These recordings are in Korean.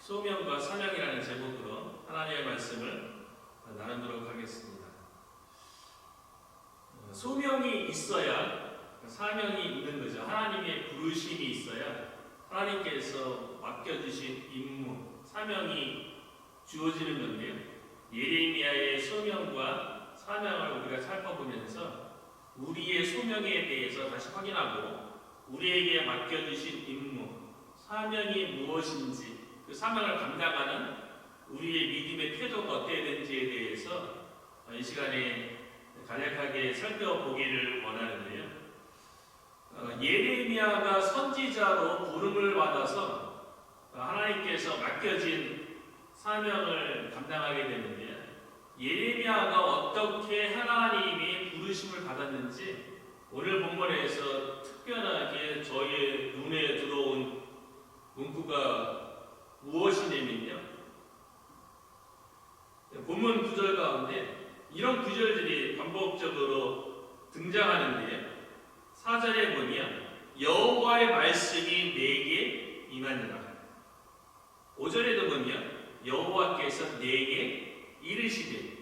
소명과 사명이라는 제목으로 하나님의 말씀을 나누도록 하겠습니다. 소명이 있어야 사명이 있는 거죠. 하나님의 부르심이 있어야 하나님께서 맡겨주신 임무, 사명이 주어지는 건데요. 예레미야의 소명과 사명을 우리가 살펴보면서 우리의 소명에 대해서 다시 확인하고 우리에게 맡겨주신 임무, 사명이 무엇인지 그 사명을 감당하는 우리의 믿음의 태도가 어때야 되는지에 대해서 이 시간에 간략하게 살펴보기를 원하는데요. 예레미야가 선지자로 부름을 받아서 하나님께서 맡겨진 사명을 감당하게 되는데요. 예레미야가 어떻게 하나님의 부르심을 받았는지 오늘 본문에서 특별하게 저의 눈에 들어온 문구가 무엇이냐면요. 본문 구절 가운데 이런 구절들이 반복적으로 등장하는데요. 4절에 보면 여호와의 말씀이 내게 임하니라. 5절에도 보면 여호와께서 내게 이르시되,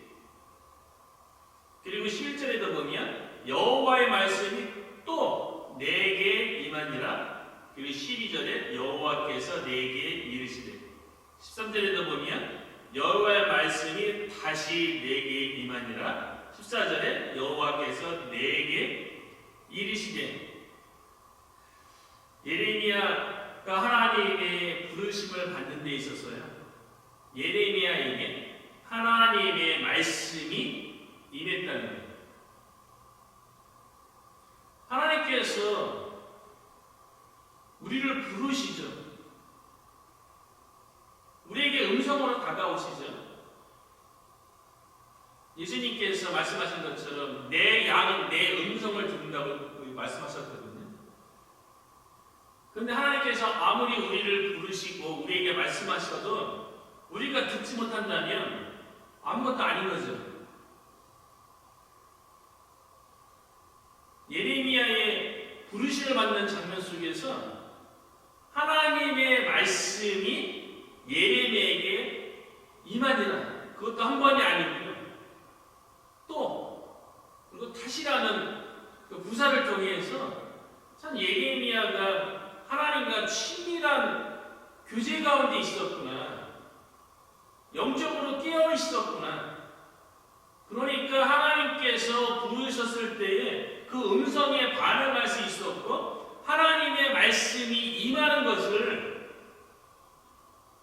그리고 11절에도 보면 여호와의 말씀이 또 내게 임하니라. 그리고 12절에 여호와께서 내게 이르시되, 13절에도 보면 여호와의 말씀이 다시 내게 임하니라. 14절에 여호와께서 내게 이르시되. 예레미야가 하나님의 부르심을 받는 데 있어서요, 예레미야에게 하나님의 말씀이 임했다는 거예요. 하나님께서 우리를 부르시죠. 우리에게 음성으로 다가오시죠. 예수님께서 말씀하신 것처럼 내 양은 내 음성을 듣는다고 말씀하셨거든요. 그런데 하나님께서 아무리 우리를 부르시고 우리에게 말씀하셔도 우리가 듣지 못한다면 아무것도 아닌 거죠. 예레미야의 부르심을 받는 장면 속에서 하나님의 말씀이 예레미야에게 임하니라. 그것도 한 번이 아니고요. 또 그리고 다시라는 그 부사를 통해서 참 예레미야가 하나님과 친밀한 교제 가운데 있었구나. 영적으로 깨어 있었구나. 그러니까 하나님께서 부르셨을 때에 그 음성에 반응할 수 있었고 하나님의 말씀이 임하는 것을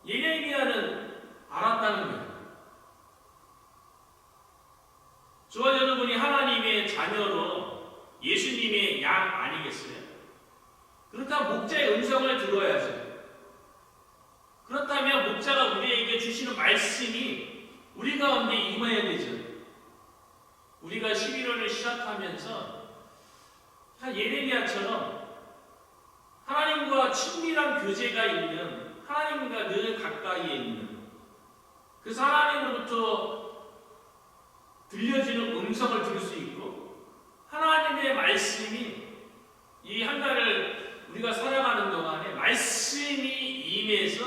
예레미야는 알았다는 거예요. 저와 여러분이 하나님의 자녀로 예수님의 양 아니겠어요? 그렇다면 목자의 음성을 들어야죠. 그렇다면 목자가 우리에게 주시는 말씀이 우리 가운데 임해야 되죠. 우리가 11월을 시작하면서 예레미야처럼 하나님과 친밀한 교제가 있는, 하나님과 늘 가까이에 있는, 그 하나님으로부터 들려지는 음성을 들을 수 있고 하나님의 말씀이 이 한 달을 우리가 살아가는 동안에 말씀이 임해서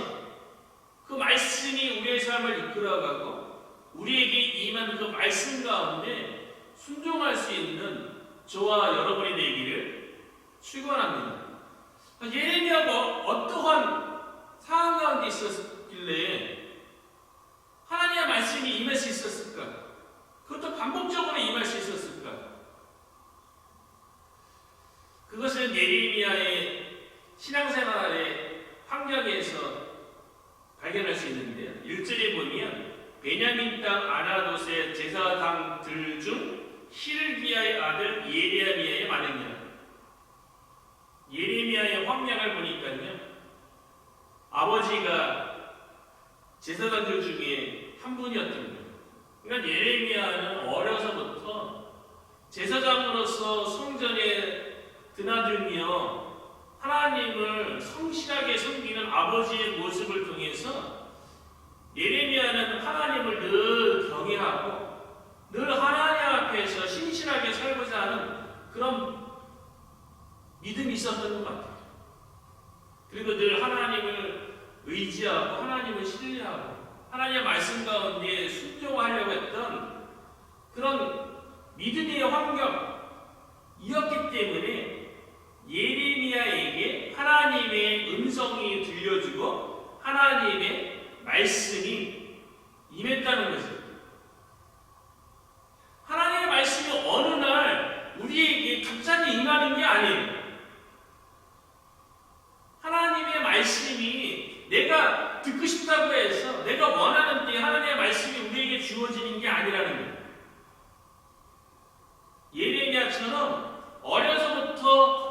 그 말씀이 우리의 삶을 이끌어가고 우리에게 임한 그 말씀 가운데 순종할 수 있는 저와 여러분이 되기를 축원합니다. 예레미야가 어떠한 상황 가운데 있었길래 하나님의 말씀이 임할 수 있었을까? 그것도 반복적으로 임할 수 있었을까? 그것은 예레미야의 신앙생활의 환경에서 발견할 수 있는데요. 1절에 보면 베냐민 땅 아나돗의 제사장들 중 hil기야의 아들 예레미야의 만행이라. 예레미야의 환경을 보니까요, 아버지가 제사장들 중에 한 분이었던 거예요. 그러니까 예레미야는 어려서부터 제사장으로서 성전에 드나들며 하나님을 성실하게 섬기는 아버지의 모습을 통해서 예레미야는 하나님을 늘 경외하고 늘 하나님 앞에서 신실하게 살고자 하는 그런 믿음이 있었던 것 같아요. 그리고 늘 하나님을 의지하고 하나님을 신뢰하고 하나님의 말씀 가운데 순종하려고 했던 그런 믿음의 환경이었기 때문에 예레미야에게 하나님의 음성이 들려주고 하나님의 말씀이 임했다는 것입니다. 하나님의 말씀이 어느 날 우리에게 갑자기 임하는 게 아니에요. 하나님의 말씀이 내가 듣고 싶다고 해서 내가 원하는 때 하나님의 말씀이 우리에게 주어지는 게 아니라는 거예요. 예레미야처럼 어려서부터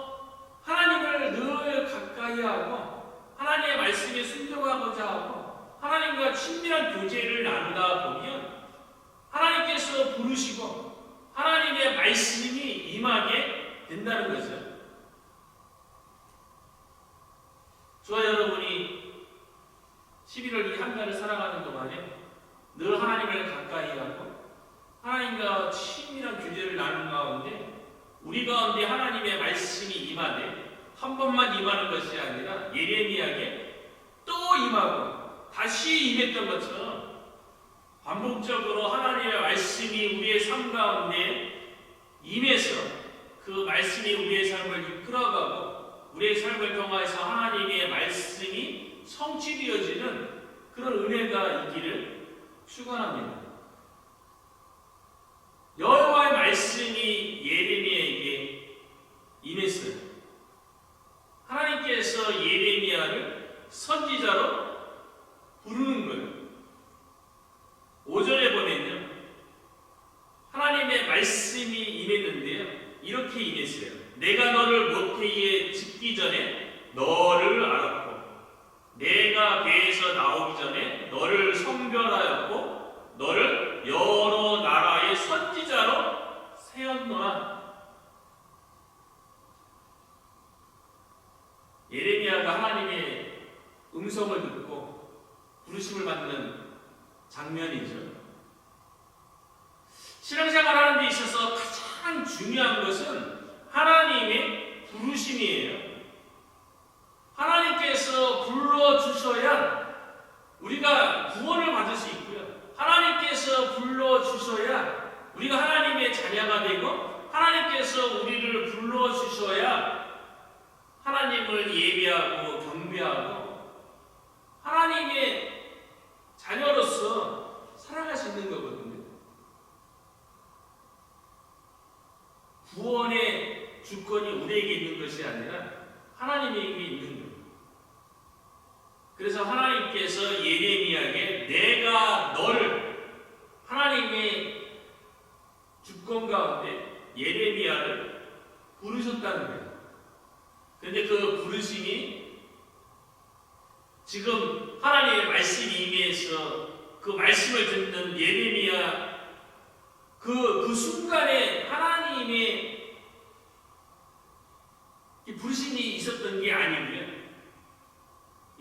하나님을 늘 가까이 하고 하나님의 말씀에 순종하고자 하고 하나님과 친밀한 교제를 나누다 보면 하나님께서 부르시고 하나님의 말씀이 임하게 된다는 거죠. 저와 여러분이 11월 이 한 달을 살아가는 동안에 늘 하나님을 가까이 하고 하나님과 친밀한 교제를 나누는 가운데 우리 가운데 하나님의 말씀이 임하되 한 번만 임하는 것이 아니라 예레미야에게 또 임하고 다시 임했던 것처럼 반복적으로 하나님의 말씀이 우리의 삶 가운데 임해서 그 말씀이 우리의 삶을 이끌어가고 우리의 삶을 통해서 하나님의 말씀이 성취되어지는 그런 은혜가 있기를 축원합니다. 여호와의 말씀이 예레미야에게 임했어요. 하나님께서 예레미야를 선지자로 부르는 거예요. 5절에 보면요, 하나님의 말씀이 임했는데요, 이렇게 임했어요. 내가 너를 모태에 짓기 전에 너를 알았고 내가 배에서 나오기 전에 너를 성별하였고 너를 여러 나라의 선지자로 세웠노라. 예레미야가 하나님의 음성을 듣고 부르심을 받는 장면이죠. 신앙생활하는 데 있어서 가장 중요한 것은 하나님의 부르심이에요. 하나님께서 불러주셔야 우리가 구원을 받을 수 있고요. 하나님께서 불러주셔야 우리가 하나님의 자녀가 되고 하나님께서 우리를 불러주셔야 하나님을 예배하고 경배하고 하나님의 자녀로서 살아갈 수 있는 거거든요. 구원의 주권이 우리에게 있는 것이 아니라 하나님에게 있는 거예요. 그래서 하나님께서 예레미야에게 내가 너를 하나님의 주권 가운데 예레미야를 부르셨다는 거예요. 그런데 그 부르심이 지금 하나님의 말씀이 임해서 그 말씀을 듣는 예레미야 그 순간에 하나님의 이 부르심이 있었던 게 아니고요.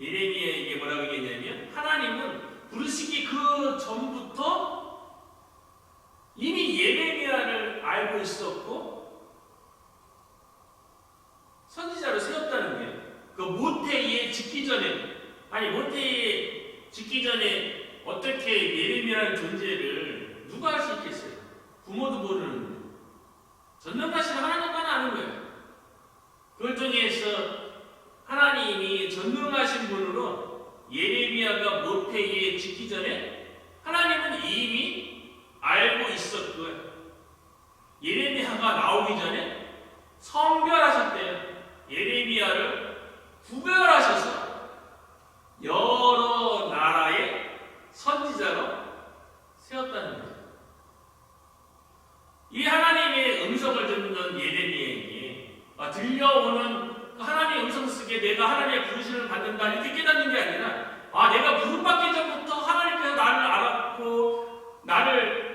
예레미야에게 뭐라고 얘기했냐면 하나님은 부르시기 그 전부터 이미 예레미야를 알고 있었고 선지자로 세웠다는 거예요. 그 모태에 짓기 전에 모태에 짓기 전에 어떻게 예레미야라는 존재를 누가 알 수 있겠어요? 부모도 모르는데 전능하신 하나님만 아는 거예요. 그걸 통해서 하나님이 전능하신 분으로 예레미야가 모태에 짓기 전에 하나님은 이미 알고 있었고요. 예레미야가 나오기 전에 성별하셨대요. 예레미야를 구별하셔서 여러 나라의 선지자로 세웠다는 거예요. 이 하나님의 음성을 듣는 예레미야에게 들려오는 하나님의 음성 속에 내가 하나님의 부르심을 받는다 이렇게 깨닫는 게 아니라 내가 부름받기 전부터 하나님께서 나를 알았고 나를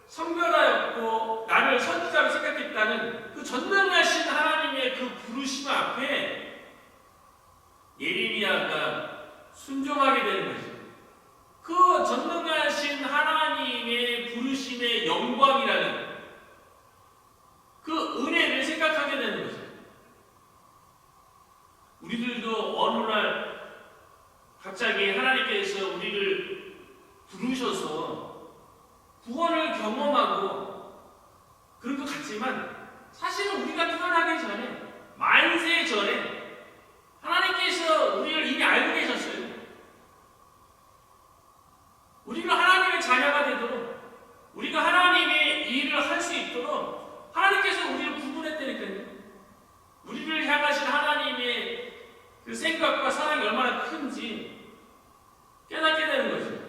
선별하였고 나를 선지자로 생각했다는 그 전능하신 하나님의 그 부르심 앞에 예레미야가 순종하게 되는 거죠. 그 전능하신 하나님의 부르심의 영광이라는 그 은혜를 생각하게 되는 거죠. 우리들도 어느 날 갑자기 하나님께서 우리를 부르셔서 구원을 경험하고 그런 것 같지만 사실은 우리가 태어나기 전에 만세 전에 하나님께서 우리를 이미 알고 계셨어요. 우리가 하나님의 자녀가 되도록 우리가 하나님의 일을 할 수 있도록 하나님께서 우리를 구분했다니까요. 우리를 향하신 하나님의 그 생각과 사랑이 얼마나 큰지 깨닫게 되는 거죠.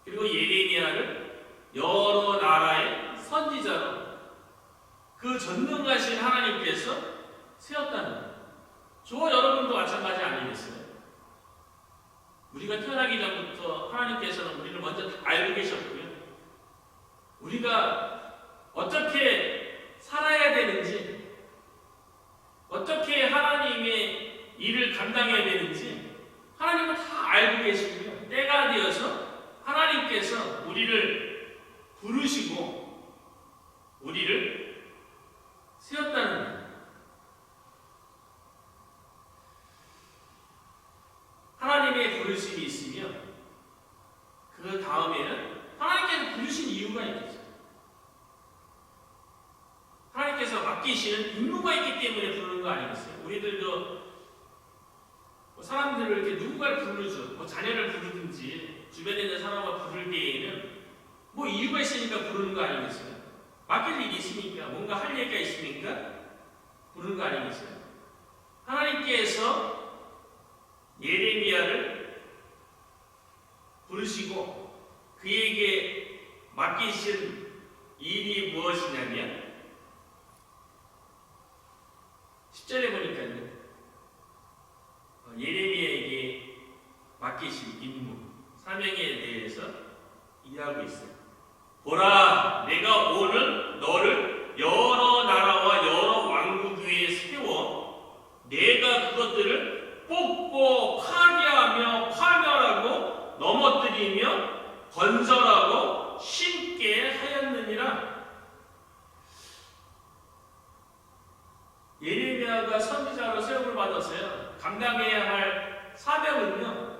그리고 예레미야를 여러 나라의 선지자로 그 전능하신 하나님께서 세웠다는 거예요. 저와 여러분도 마찬가지 아니겠어요? 우리가 태어나기 전부터 하나님께서는 우리를 먼저 다 알고 계셨고요. 우리가 어떻게 살아야 되는지, 어떻게 하나님의 일을 감당해야 되는지 하나님은 다 알고 계시고요. 때가 되어서 하나님께서 우리를 부르시고 우리를 세웠다는 거예요. 하나님의 부르심이 있으면 그 다음에는 하나님께서 부르신 이유가 있겠죠. 하나님께서 맡기시는 임무가 있기 때문에 부르는 거 아니겠어요? 우리들도 사람들을 이렇게 누군가를 부르죠. 자녀를 부르든지 주변에 있는 사람을 부를 때에는 이유가 있으니까 부르는 거 아니겠어요? 맡길 일이 있으니까, 뭔가 할 얘기가 있으니까 부르는 거 아니겠어요? 하나님께서 예레미야를 부르시고 그에게 맡기신 일이 무엇이냐면 10절에 보니까요, 예레미야에게 맡기신 임무, 사명에 대해서 이해하고 있어요. 보라, 내가 오늘 너를 여러 나라와 여러 왕국 위에 세워 내가 그것들을 뽑고 파괴하며 파멸하고 넘어뜨리며 건설하고 심게 하였느니라. 예레미야가 선지자로 세움을 받았어요. 감당해야 할 사명은요,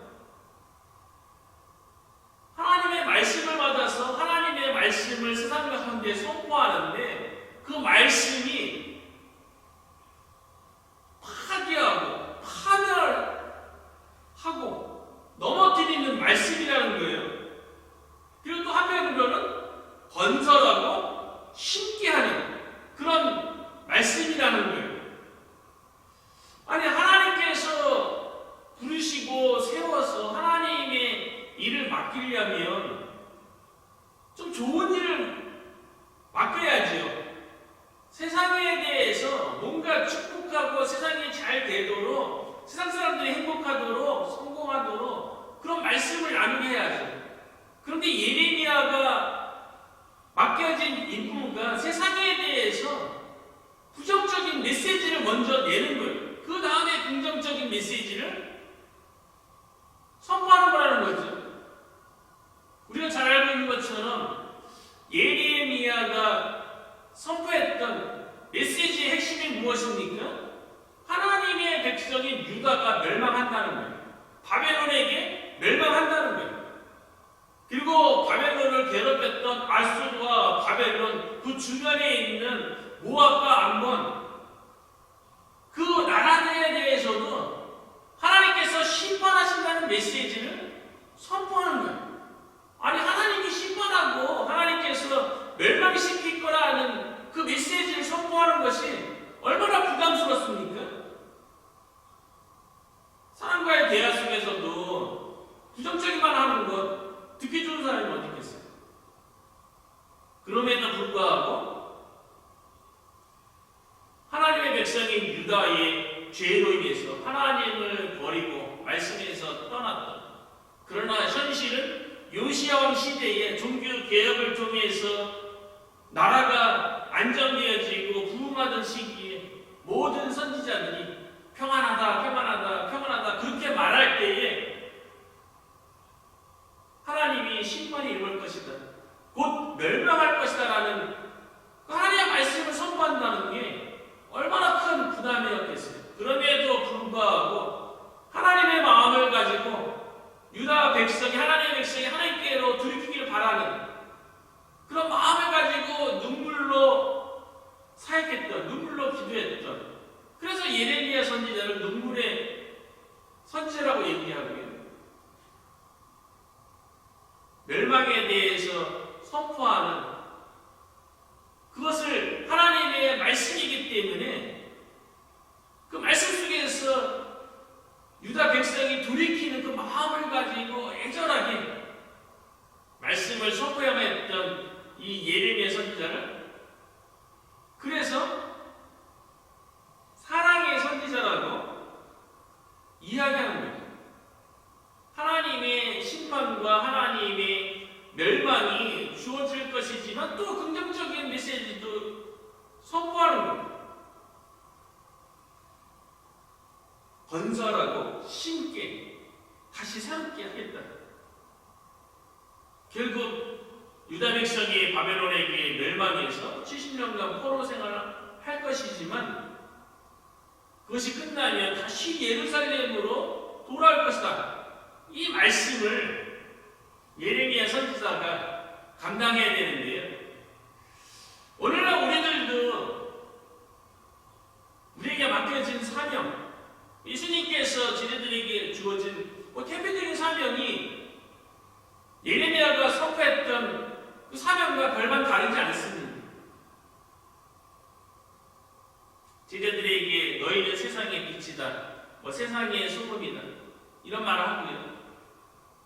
하나님의 말씀을 받아서 하나님의 말씀을 세상 가운데 선포하는데 그 말씀이 파괴하고 파멸하고 넘어뜨리는 말씀이라는 거예요. 그리고 또 한편으로는 건설하고 심게 하는 그런 말씀이라는 거예요. 아니, 하나님께서 부르시고 세워서 하나님의 일을 맡기려면 좀 좋은 일을 맡겨야지요. 세상에 대해서 뭔가 축복하고 세상이 잘 되도록, 세상 사람들이 행복하도록, 성공하도록 그런 말씀을 나누게 해야죠. 그런데 예레미야가 맡겨진 임무가 세상에 대해서 부정적인 메시지를 먼저 내는 거예요. 그 다음에 긍정적인 메시지를 선포하는 거라는 거죠. 우리가 잘 알고 있는 것처럼 예레미야가 선포했던 메시지의 핵심이 무엇입니까? 하나님의 백성인 유다가 멸망한다는 거예요. 바벨론에게 멸망한다는 거예요. 그리고 바벨론을 괴롭혔던 아수르와 바벨론, 그 주변에 있는 모압과 암몬, 그 나라들에 대해서도 하나님께서 심판하신다는 메시지를 선포하는 거예요. 아니, 하나님이 심판하고 하나님께서 멸망시킬 거라는 그 메시지를 선포하는 것이 얼마나 부담스럽습니까? 사람과의 대화 속에서도 부정적인 말 하는 것 듣기 좋은 사람이 어디 있겠어요? 그럼에도 불구하고 하나님의 백성인 유다의 죄로 인해서 하나님을 버리고 말씀에서 떠났다. 그러나 현실은 요시야 왕 시대에 종교 개혁을 통해서 나라가 안정되어지고 부흥하던 시기에 모든 선지자들이 평안하다, 평안하다, 평안하다 그렇게 말할 때에 하나님이 심판이 이룰 것이다, 곧 멸망할 것이다 라는 하나님의 말씀을 선포한다는 게 얼마나 큰 부담이었겠어요. 그럼에도 불구하고 그래서 예레미야 선지자를 눈물의 선지자라고 얘기하고요. 멸망에 대해서 선포하는 그것을 하나님의 말씀이기 때문에 그 말씀 속에서 유다 백성이 돌이키는 그 마음을 가지고 애절하게 말씀을 선포해야 했던 이 예레미야 선지자를 그래서 사랑의 선지자라고 이야기하는 거예요. 하나님의 심판과 하나님의 멸망이 주어질 것이지만 또 긍정적인 메시지도 선포하는 거예요. 건설하고 심게 다시 새롭게 하겠다. 결국 유다 백성이 바벨론에게 멸망해서 70년간 포로 생활을 할 것이지만 그것이 끝나면 다시 예루살렘으로 돌아올 것이다. 이 말씀을 예레미야 선지자가 감당해야 되는데요. 오늘날 우리들도 우리에게 맡겨진 사명, 예수님께서 지네들에게 주어진 대표적인 사명이 예레미야가 선포했던 그 사명과 별반 다르지 않습니다. 지네들에게 너희는 세상의 빛이다, 세상의 소금이다 이런 말을 하고요.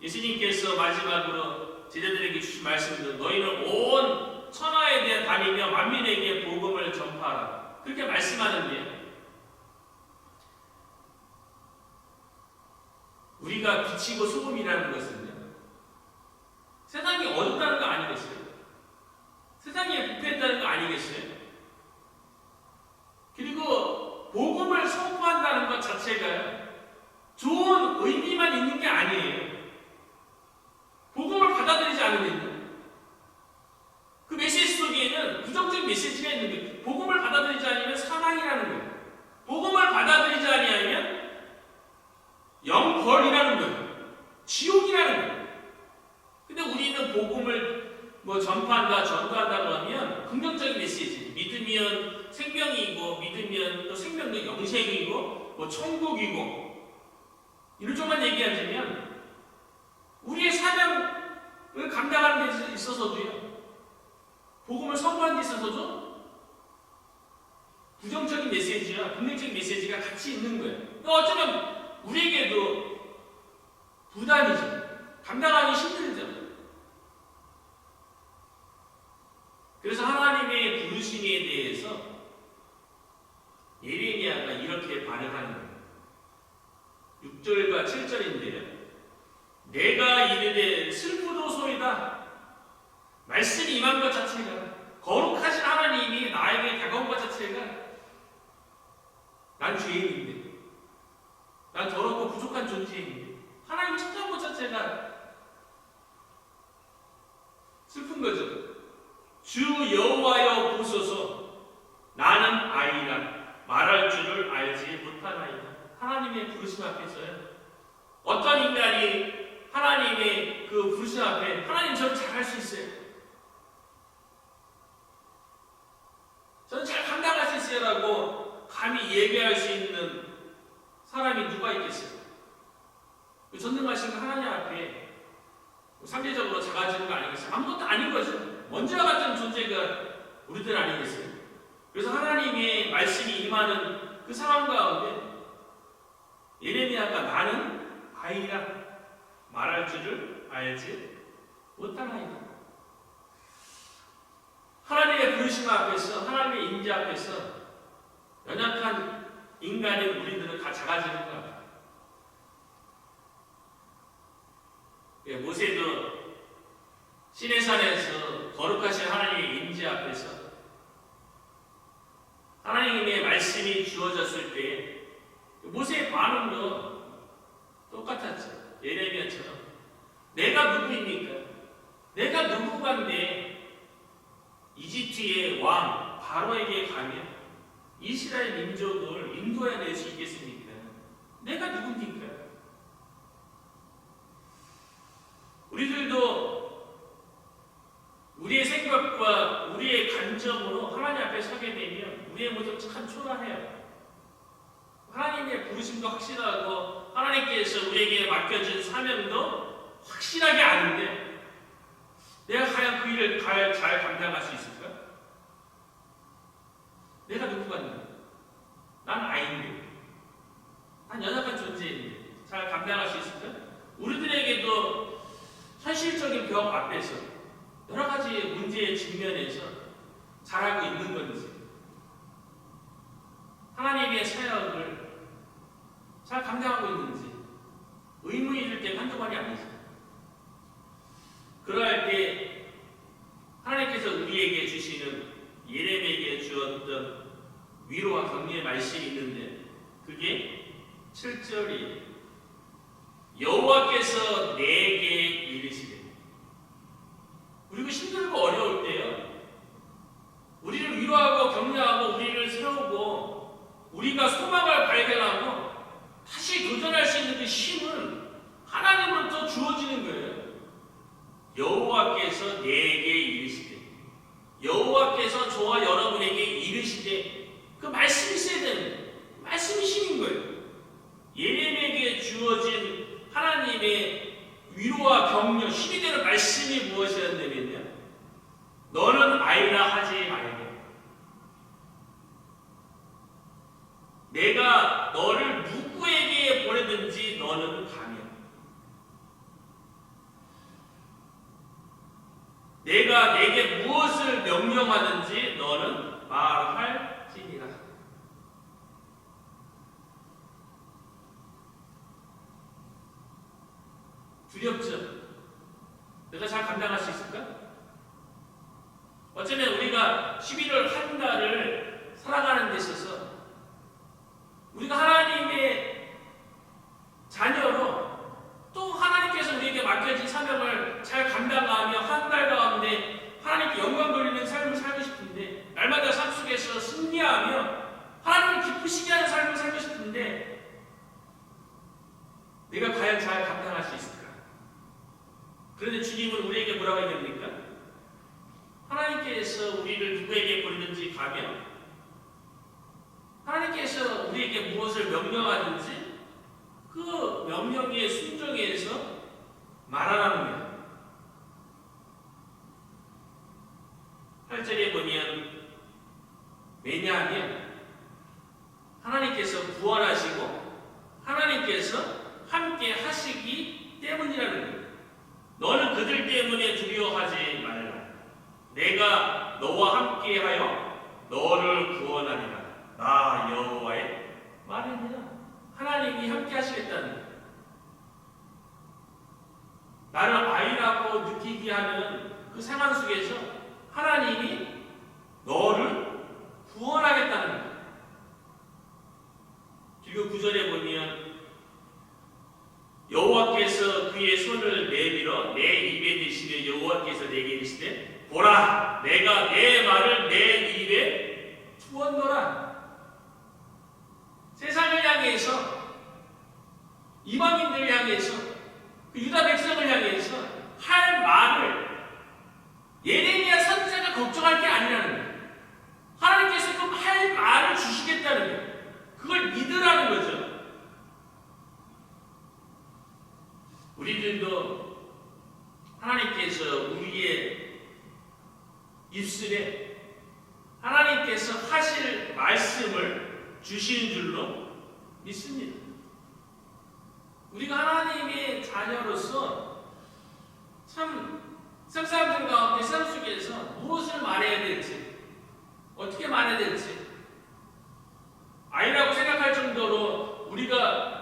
예수님께서 마지막으로 제자들에게 주신 말씀도 너희는 온 천하에 대해 다니며 만민에게 복음을 전파하라 그렇게 말씀하는데요. 우리가 빛이고 소금이라는 것은요, 세상이 어둡다는 거 아니겠어요? 세상에 부패했다는 거 아니겠어요? 그리고 복음을 선포한다는 것 자체가 좋은 의미만 있는 게 아니에요. 복음을 받아들이지 않으면 그 메시지 속에는 부정적인 메시지가 있는 거예요. 복음을 받아들이지 않으면 사망이라는 거예요. 복음을 받아들이지 않으면 영벌이라는 거예요. 지옥이라는 거예요. 근데 우리는 복음을 전파한다, 전도한다 그러면 긍정적인 메시지, 믿으면 생명이고, 믿으면 또 생명도 영생이고, 천국이고, 이런 쪽만 얘기하자면 우리의 사명을 감당하는 데 있어서도요, 복음을 선포하는 데 있어서도 부정적인 메시지와 긍정적인 메시지가 같이 있는 거예요. 그러니까 어쩌면 우리에게도 부담이죠. 감당하기 힘들죠. 그래서 하나님의 부르심에 대해서 예레미야가 이렇게 반응하는 거예요. 6절과 7절인데요. 내가 이르되 슬프도소이다. 말씀이 임한 것 자체가, 거룩하신 하나님이 나에게 다가온 것 자체가, 난 죄인인데, 난 더럽고 부족한 존재인데, 하나님을 찾아온 것 자체가 슬픈 거죠. 주 여호와여 보소서, 나는 아이라 말할 줄을 알지 못하나이다. 하나님의 부르심 앞에서요, 어떤 인간이 하나님의 그 부르심 앞에 하나님 저는 잘할 수 있어요, 저는 잘 감당할 수 있어요 라고 감히 얘기할 수 있는 사람이 누가 있겠어요? 전능하신 하나님 앞에 상대적으로 작아지는 거 아니겠어요? 아무것도 아닌 거죠. 먼지와 같은 존재가 우리들 아니겠어요? 그래서 하나님의 말씀이 임하는 그 상황 가운데 예레미야가 나는 아이라 말할 줄을 알지 못하나이다. 하나님의 부르심 앞에서, 하나님의 임재 앞에서 연약한 인간인 우리들은 다 작아지는 것 같아요. 모세도 시내산에서 거룩하신 하나님의 임재 앞에서 하나님의 말씀이 주어졌을 때 모세의 반응도 똑같았죠. 예레미야처럼 내가 누구입니까? 내가 누구간데 이집트의 왕 바로에게 가면 이스라엘 민족을 인도해낼 수 있겠습니까? 내가 누굽니까? 우리들도 우리의 생각과 우리의 간정으로 하나님 앞에 서게 되면 우리의 모습 참 초라해요. 하나님의 부르심도 확실하고 하나님께서 우리에게 맡겨준 사명도 확실하게 아는데 내가 과연 그 일을 잘 감당할 수 있을까? 내가 누구겠냐? 난 아이인데, 난 연약한 존재인데 잘 감당할 수 있을까? 우리들에게도 현실적인 벽 앞에서 여러 가지 문제의 직면에서 잘하고 있는 건지, 하나님의 사역을 잘 감당하고 있는지 의문이 들 때 한두 번이 아니죠. 그러할 때 하나님께서 우리에게 주시는 예레미야에게 주었던 위로와 격려의 말씀이 있는데 그게 7절이에요. 여호와께서 내게 이르시되. 우리가 힘들고 어려울 때요, 우리를 위로하고 격려하고 우리를 세우고 우리가 소망을 발견하고 다시 도전할 수 있는 그 힘은 하나님으로부터 주어지는 거예요. 여호와께서 내게 이르시되. 여호와께서 저와 여러분에게 이르시되, 그 말씀이 있어야 되는 거예요. 말씀이 힘인 거예요. 예레미야에게 주어진 하나님의 위로와 격려, 힘이 되는 말씀이 무엇이었냐면요, 너는 아이라 하지 말고 내가 너를 누구에게 보내든지 너는 가며 내가 내게 무엇을 명령하든지 너는 말할지니라. 두렵죠? 내가 잘 감당할 수 있을까? 어쩌면 우리가 11월 한 달을 살아가는 데 있어서 우리가 하나님의 자녀로 또 하나님께서 우리에게 맡겨진 사명을 잘 감당하며 한 달 가운데 하나님께 영광 돌리는 삶을 살고 싶은데, 날마다 삶 속에서 승리하며 하나님을 기쁘시게 하는 삶을 살고 싶은데 내가 과연 잘 감당할 수 있을까? 그런데 주님은 우리에게 뭐라고 얘기합니까? 하나님께서 우리를 누구에게 보내든지 가며 하나님께서 우리에게 무엇을 명령하든지 그 명령에 순종해서 말하라는 거예요. 8절에 보면 왜냐하면 하나님께서 구원하시고 하나님께서 함께 하시기 때문이라는 거예요. 너는 그들 때문에 두려워하지 말라. 내가 너와 함께하여 너를 구원하리라. 나 여호와의 말이니라. 하나님이 함께 하시겠다는 거예요. 나를 아이라고 느끼게 하는 그 상황 속에서 하나님이 너를 구원하겠다는 거예요. 그리고 9절에 보면 여호와께서 그의 손을 내밀어 내 입에 대시며 여호와께서 내게 이르시되 보라, 내가 내 말을 내 입에 두었노라. 세상을 향해서, 이방인들을 향해서, 그 유다 백성을 향해서 할 말을 예레미야 선지자가 걱정할 게 아니라는 거예요. 하나님께서 그 할 말을 주시겠다는 거예요. 그걸 믿으라는 거죠. 우리들도 하나님께서 우리의 입술에 하나님께서 하실 말씀을 주시는 줄로 믿습니다. 우리가 하나님의 자녀로서 참 세상 가운데 삶 속에서 무엇을 말해야 될지, 어떻게 말해야 될지 아이라고 생각할 정도로 우리가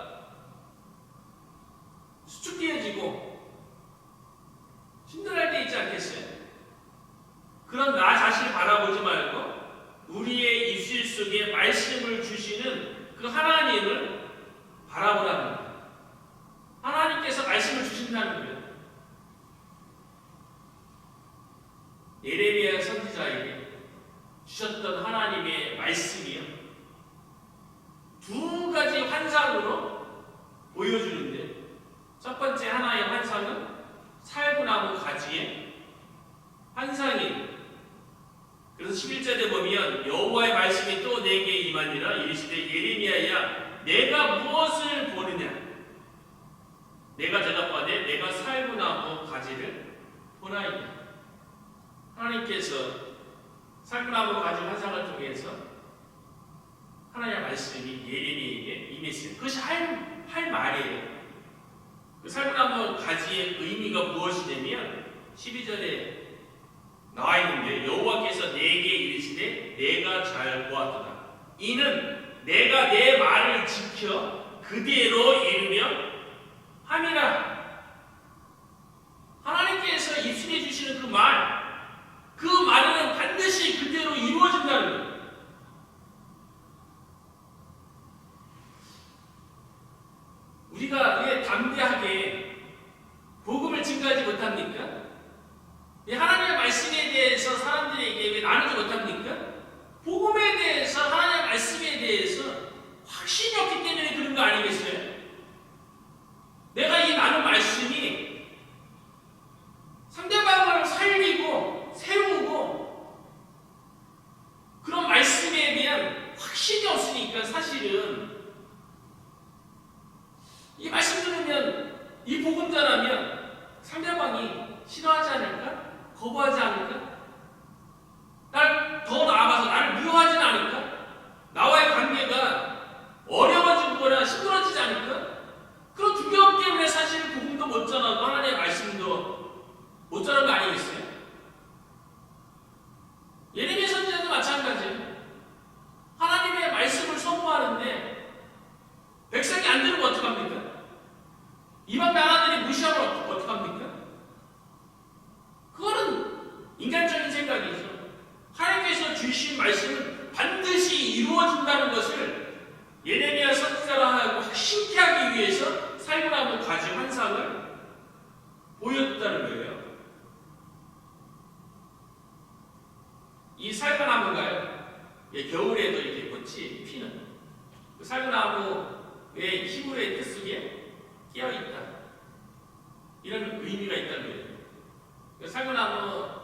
수축되어지고 힘들어할 때 있지 않겠어요? 그런 나 자신을 바라보지 말고 우리의 입술 속에 말씀을 주시는 그 하나님을 바라보라는 거예요. 하나님께서 말씀을 주신다는 거예요. 예레미야 선지자에게 주셨던 하나님의 말씀이요, 두 가지 환상으로 보여주는데, 첫 번째 하나의 환상은 살구나무 가지의 환상이, 그래서 11절에 보면 여호와의 말씀이 또 내게 임하니라. 이르시되 예레미야야 내가 무엇을 보느냐. 내가 대답하되 내가 살구나무 가지를 보나이다. 하나님께서 살구나무 가지 환상을 통해서 하나님의 말씀이 예레미야에게 임했어요. 그것이 할 말이에요. 그 살구나무 가지의 의미가 무엇이냐면 12절에 나와 있는데 여호와께서 내게 이르시되 내가 잘 보았도다. 이는 내가 내 말을 지켜 그대로 이루며 함이라. 하나님께서 입술해 주시는 그 말은 반드시 그대로 이루어진다는 거예요. 우리가 왜 담대하게 복음을 증거하지 못합니까? 왜 하나님의 말씀에 대해서 사람들에게 왜 나누지 못합니까? 복음에 대해서, 하나님의 말씀에 대해서 확신이 없기 때문에 그런 거 아니겠어요? 내가 이 나눈 말씀이 상대방을 살리고 세우고 그런 말씀에 대한 확신이 없으니까 사실은 이 말씀 들으면 이 복음 전하면 상대방이 싫어하지 않을까? 거부하지 않을까? 더 나아가서 나를 미워하지는 않을까? 나와의 관계가 어려워지거나 힘들어지지 않을까? 그런 두려움 때문에 사실 복음도 못 전하고 하나님의 말씀도 못 전하는 거 아니겠어요? 예레미야 선지자도 마찬가지예요. 하나님의 말씀을 선포하는데 백성이 안 들으면 어떡합니까? 이방 나라들이 무시하면 어떡합니까? 그거는 인간적인 생각이죠. 하나님께서 주신 말씀은 반드시 이루어진다는 것을 예레미야 선지자라고 신기하기 위해서 살구나무 가지 환상을 보였다는 거예요. 이 살구나무가요, 겨울에도 이렇게 꽃이 피는 그 살구나무의 히브리의 뜻 속에 끼어 있다. 이런 의미가 있다는 거예요. 살구나무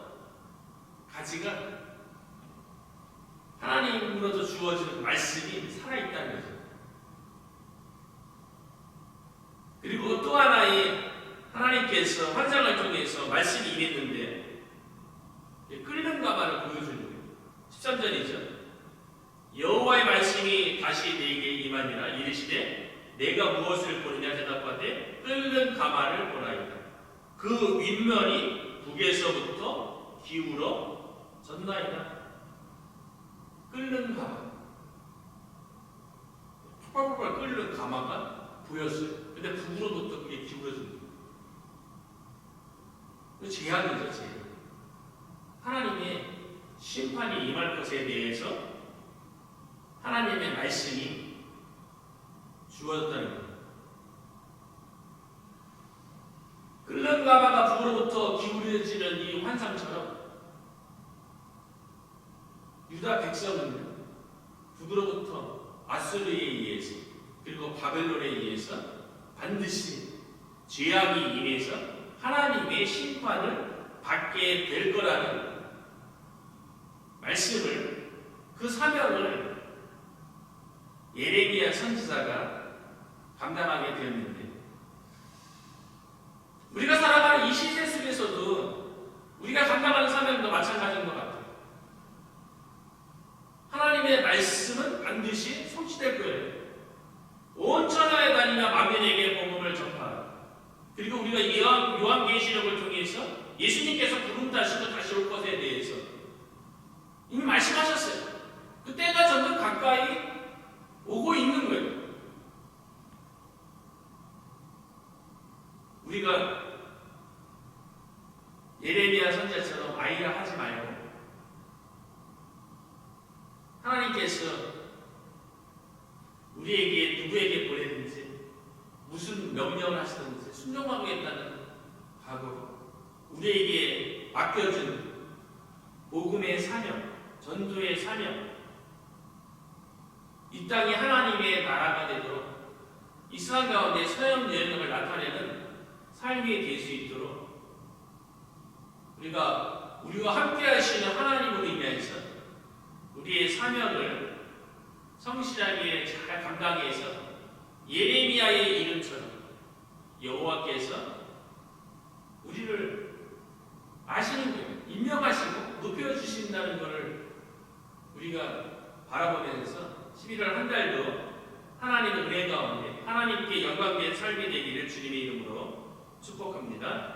가지가 하나님으로부터 주어지는 말씀이 살아있다는 거죠. 그리고 또 하나의 하나님께서 환상을 통해서 말씀이 임했는데 끓는 가마를 보여주는 거예요. 13절이죠. 여호와의 말씀이 다시 내게 임하니라. 이르시되 내가 무엇을 보느냐. 대답하되 끓는 가마를 보나이다. 그 윗면이 북에서부터 기울어 졌나이다. 끓는 가마, 펄펄펄 끓는 가마가 보였어요. 근데 북으로부터 그게 기울어진 거예요. 재앙이죠, 재앙. 하나님의 심판이 임할 것에 대해서 하나님의 말씀이 주어졌다는 거예요. 끓는 가마가 북으로부터 기울어지는 이 환상처럼 유다 백성은 북으로부터 아수르에 의해서 그리고 바벨론에 의해서 반드시 죄악이 임해서 하나님의 심판을 받게 될 거라는 말씀을, 그 사명을 예레미야 선지자가 감당하게 되었는데, 우리가 살아가는 이 시대 속에서도 우리가 감당하는 사명도 마찬가지인 것 같아요. 하나님의 말씀은 반드시 성취될 거예요. 온 천하에 다니며 만민에게 복음을 전파하라. 그리고 우리가 요한계시록을 통해서 예수님께서 부름 타시고 다시 올 것에 대해서 이미 말씀하셨어요. 그때가 점점 가까이 오고 있는 거예요. 우리가 예레미야 선지자처럼 아이라 하지 말고 하나님께서 우리에게 누구에게 보내든지 무슨 명령을 하시든지 순종하겠다는 각오로 우리에게 맡겨준 복음의 사명, 전도의 사명, 이 땅이 하나님의 나라가 되도록 이 세상 가운데 서영 여행을 나타내는 삶이 될 수 있도록 우리가 우리와 함께 하시는 하나님으로 인해서 우리의 사명을 성실하게 잘 감당해서 예레미야의 이름처럼 여호와께서 우리를 아시는 거예요. 임명하시고 높여주신다는 것을 우리가 바라보면서 11월 한 달도 하나님의 은혜 가운데 하나님께 영광된 삶이 되기를 주님의 이름으로 축복합니다.